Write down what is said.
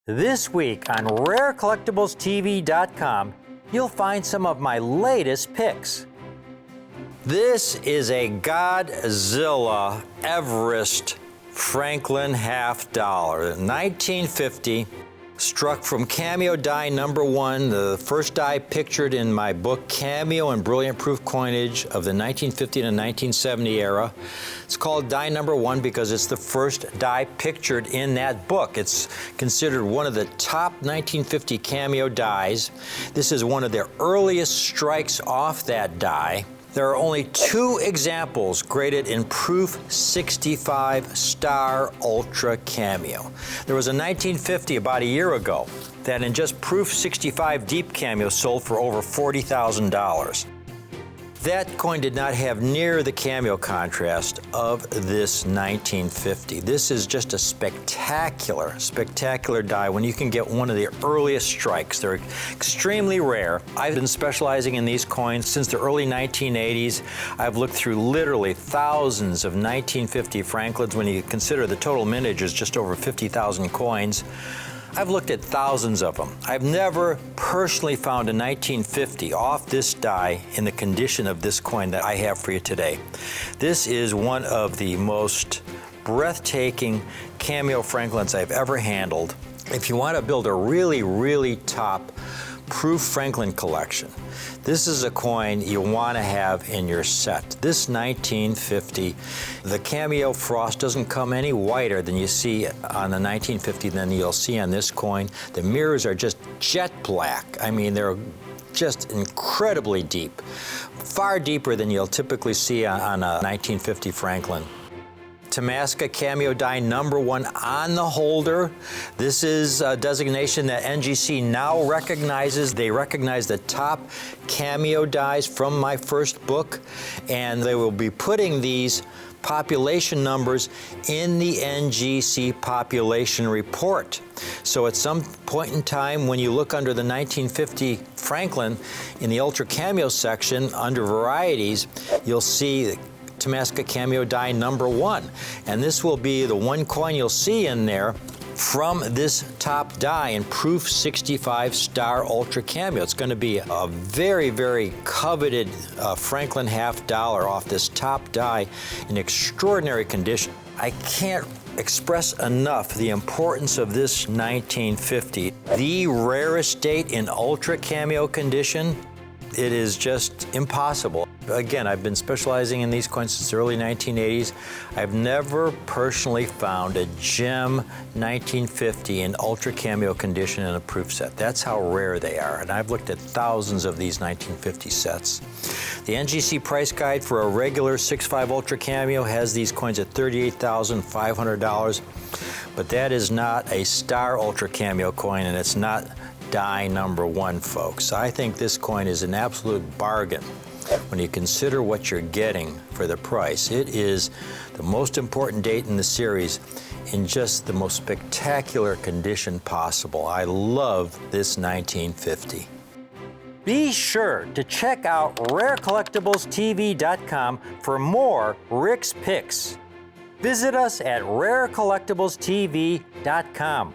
This week on rarcollectiblestv.com, you'll find some of my latest picks. This is a Godzilla Everest Franklin half dollar, 1950, struck from Cameo Die #1, the first die pictured in my book Cameo and Brilliant Proof Coinage of the 1950 to 1970 era. It's called Die #1 because it's the first die pictured in that book. It's considered one of the top 1950 Cameo dies. This is one of the earliest strikes off that die. There are only 2 examples graded in Proof 65 Star Ultra Cameo. There was a 1950 about a year ago that in just Proof 65 Deep Cameo sold for over $40,000. That coin did not have near the cameo contrast of this 1950. This is just a spectacular, spectacular die when you can get one of the earliest strikes. They're extremely rare. I've been specializing in these coins since the early 1980s. I've looked through literally thousands of 1950 Franklins. When you consider the total mintage is just over 50,000 coins. I've looked at thousands of them. I've never personally found a 1950 off this die in the condition of this coin that I have for you today. This is one of the most breathtaking Cameo Franklins I've ever handled. If you want to build a really, really top Proof Franklin collection, this is a coin you want to have in your set. This 1950, the Cameo frost doesn't come any whiter than you see on the 1950 than you'll see on this coin. The mirrors are just jet black. I mean, they're just incredibly deep, far deeper than you'll typically see on a 1950 Franklin. Tomaska Cameo Die #1 on the holder. This is a designation that NGC now recognizes. They recognize the top Cameo dies from my first book, and they will be putting these population numbers in the NGC population report. So at some point in time, when you look under the 1950 Franklin in the Ultra Cameo section under varieties, you'll see Tomaska Cameo Die #1. And this will be the one coin you'll see in there from this top die in Proof 65 Star Ultra Cameo. It's going to be a very, very coveted Franklin half dollar off this top die in extraordinary condition. I can't express enough the importance of this 1950. The rarest date in Ultra Cameo condition. It is just impossible. Again, I've been specializing in these coins since the early 1980s. I've never personally found a gem 1950 in Ultra Cameo condition in a proof set. That's how rare they are, and I've looked at thousands of these 1950 sets. The NGC price guide for a regular 6.5 Ultra Cameo has these coins at $38,500, but that is not a Star Ultra Cameo coin, and it's not Die #1, folks. I think this coin is an absolute bargain when you consider what you're getting for the price. It is the most important date in the series in just the most spectacular condition possible. I love this 1950. Be sure to check out rarcollectiblestv.com for more Rick's Picks. Visit us at rarcollectiblestv.com.